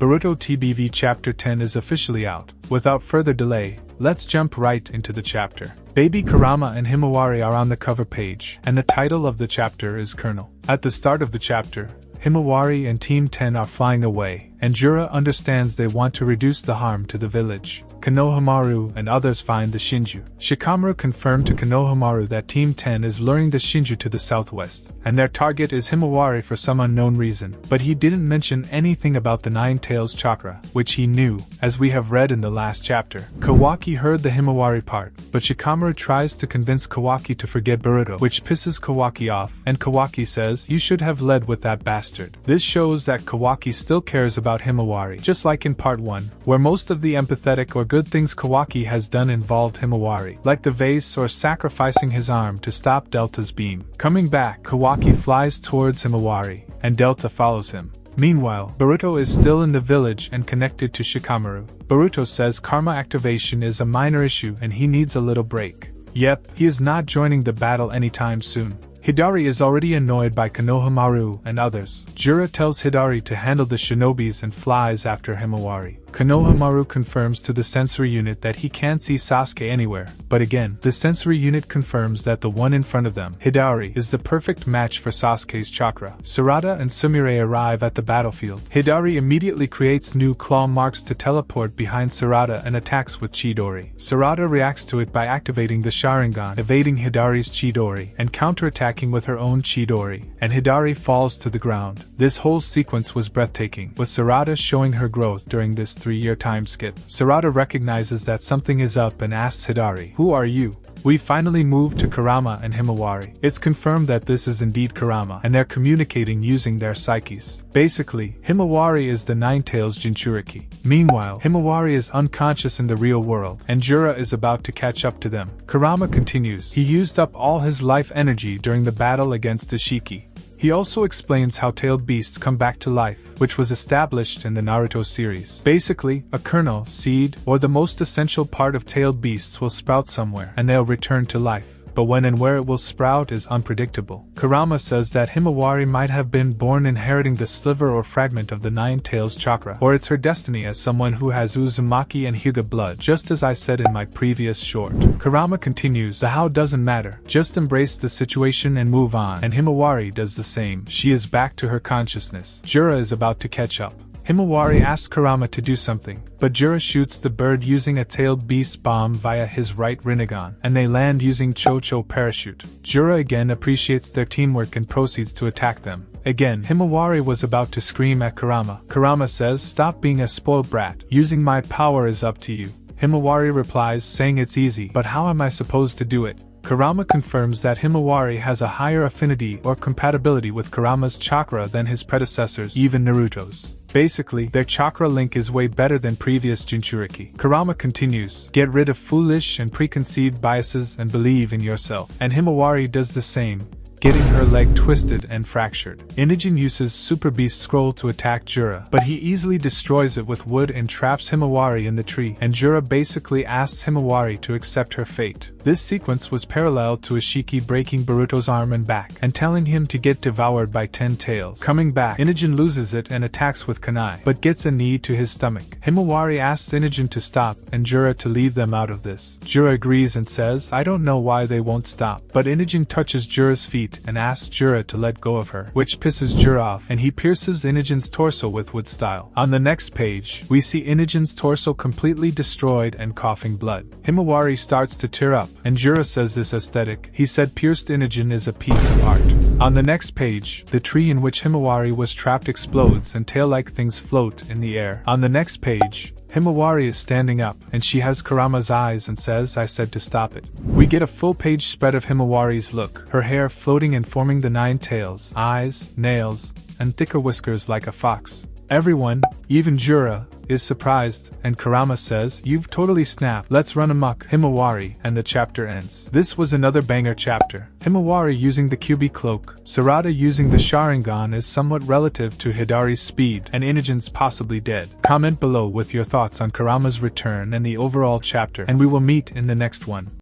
Boruto TBV Chapter 10 is officially out. Without further delay, let's jump right into the chapter. Baby Kurama and Himawari are on the cover page, and the title of the chapter is Colonel. At the start of the chapter, Himawari and Team 10 are flying away, and Jura understands they want to reduce the harm to the village. Konohamaru and others find the Shinju. Shikamaru confirmed to Konohamaru that Team 10 is luring the Shinju to the southwest, and their target is Himawari for some unknown reason, but he didn't mention anything about the Nine Tails chakra, which he knew, as we have read in the last chapter. Kawaki heard the Himawari part, but Shikamaru tries to convince Kawaki to forget Boruto, which pisses Kawaki off, and Kawaki says, "You should have led with that bastard." This shows that Kawaki still cares about Himawari, just like in part 1, where most of the empathetic or good things Kawaki has done involved Himawari, like the vase or sacrificing his arm to stop Delta's beam. Coming back, Kawaki flies towards Himawari, and Delta follows him. Meanwhile, Boruto is still in the village and connected to Shikamaru. Boruto says karma activation is a minor issue and he needs a little break. Yep, he is not joining the battle anytime soon. Hidari is already annoyed by Konohamaru and others. Jura tells Hidari to handle the shinobis and flies after Himawari. Konohamaru confirms to the sensory unit that he can't see Sasuke anywhere, but again, the sensory unit confirms that the one in front of them, Hidari, is the perfect match for Sasuke's chakra. Sarada and Sumire arrive at the battlefield. Hidari immediately creates new claw marks to teleport behind Sarada and attacks with Chidori. Sarada reacts to it by activating the Sharingan, evading Hidari's Chidori, and counterattacking with her own Chidori, and Hidari falls to the ground. This whole sequence was breathtaking, with Sarada showing her growth during this 3-year time skip. Sarada recognizes that something is up and asks Hidari, "Who are you?" We finally move to Kurama and Himawari. It's confirmed that this is indeed Kurama, and they're communicating using their psyches. Basically, Himawari is the Nine Tails Jinchuriki. Meanwhile, Himawari is unconscious in the real world, and Jura is about to catch up to them. Kurama continues. He used up all his life energy during the battle against Ishiki. He also explains how tailed beasts come back to life, which was established in the Naruto series. Basically, a kernel, seed, or the most essential part of tailed beasts will sprout somewhere, and they'll return to life. But when and where it will sprout is unpredictable. Kurama says that Himawari might have been born inheriting the sliver or fragment of the Nine Tails chakra, or it's her destiny as someone who has Uzumaki and Hyuga blood, just as I said in my previous short. Kurama continues, the how doesn't matter, just embrace the situation and move on, and Himawari does the same. She is back to her consciousness. Jura is about to catch up. Himawari asks Kurama to do something, but Jura shoots the bird using a tailed beast bomb via his right Rinnegan, and they land using Cho-Cho parachute. Jura again appreciates their teamwork and proceeds to attack them. Again, Himawari was about to scream at Kurama. Kurama says, "Stop being a spoiled brat. Using my power is up to you." Himawari replies, saying it's easy, but how am I supposed to do it? Kurama confirms that Himawari has a higher affinity or compatibility with Kurama's chakra than his predecessors, even Naruto's. Basically, their chakra link is way better than previous Jinchuriki. Kurama continues, "Get rid of foolish and preconceived biases and believe in yourself." And Himawari does the same, getting her leg twisted and fractured. Inojin uses Super Beast Scroll to attack Jura, but he easily destroys it with wood and traps Himawari in the tree, and Jura basically asks Himawari to accept her fate. This sequence was parallel to Ishiki breaking Boruto's arm and back, and telling him to get devoured by 10 tails. Coming back, Inojin loses it and attacks with kunai, but gets a knee to his stomach. Himawari asks Inojin to stop, and Jura to leave them out of this. Jura agrees and says, "I don't know why they won't stop," but Inojin touches Jura's feet and asks Jura to let go of her, which pisses Jura off, and he pierces Inojin's torso with wood style. On the next page, we see Inojin's torso completely destroyed and coughing blood. Himawari starts to tear up, and Jura says this aesthetic. He said pierced Inojin is a piece of art. On the next page, the tree in which Himawari was trapped explodes and tail-like things float in the air. On the next page, Himawari is standing up, and she has Kurama's eyes and says, "I said to stop it." We get a full-page spread of Himawari's look, her hair floating and forming the 9 tails, eyes, nails, and thicker whiskers like a fox. Everyone, even Jura, is surprised, and Kurama says, "You've totally snapped, let's run amok, Himawari," and the chapter ends. This was another banger chapter. Himawari using the kyubi cloak, Sarada using the Sharingan is somewhat relative to Hidari's speed, and Inojin's possibly dead. Comment below with your thoughts on Kurama's return and the overall chapter, and we will meet in the next one.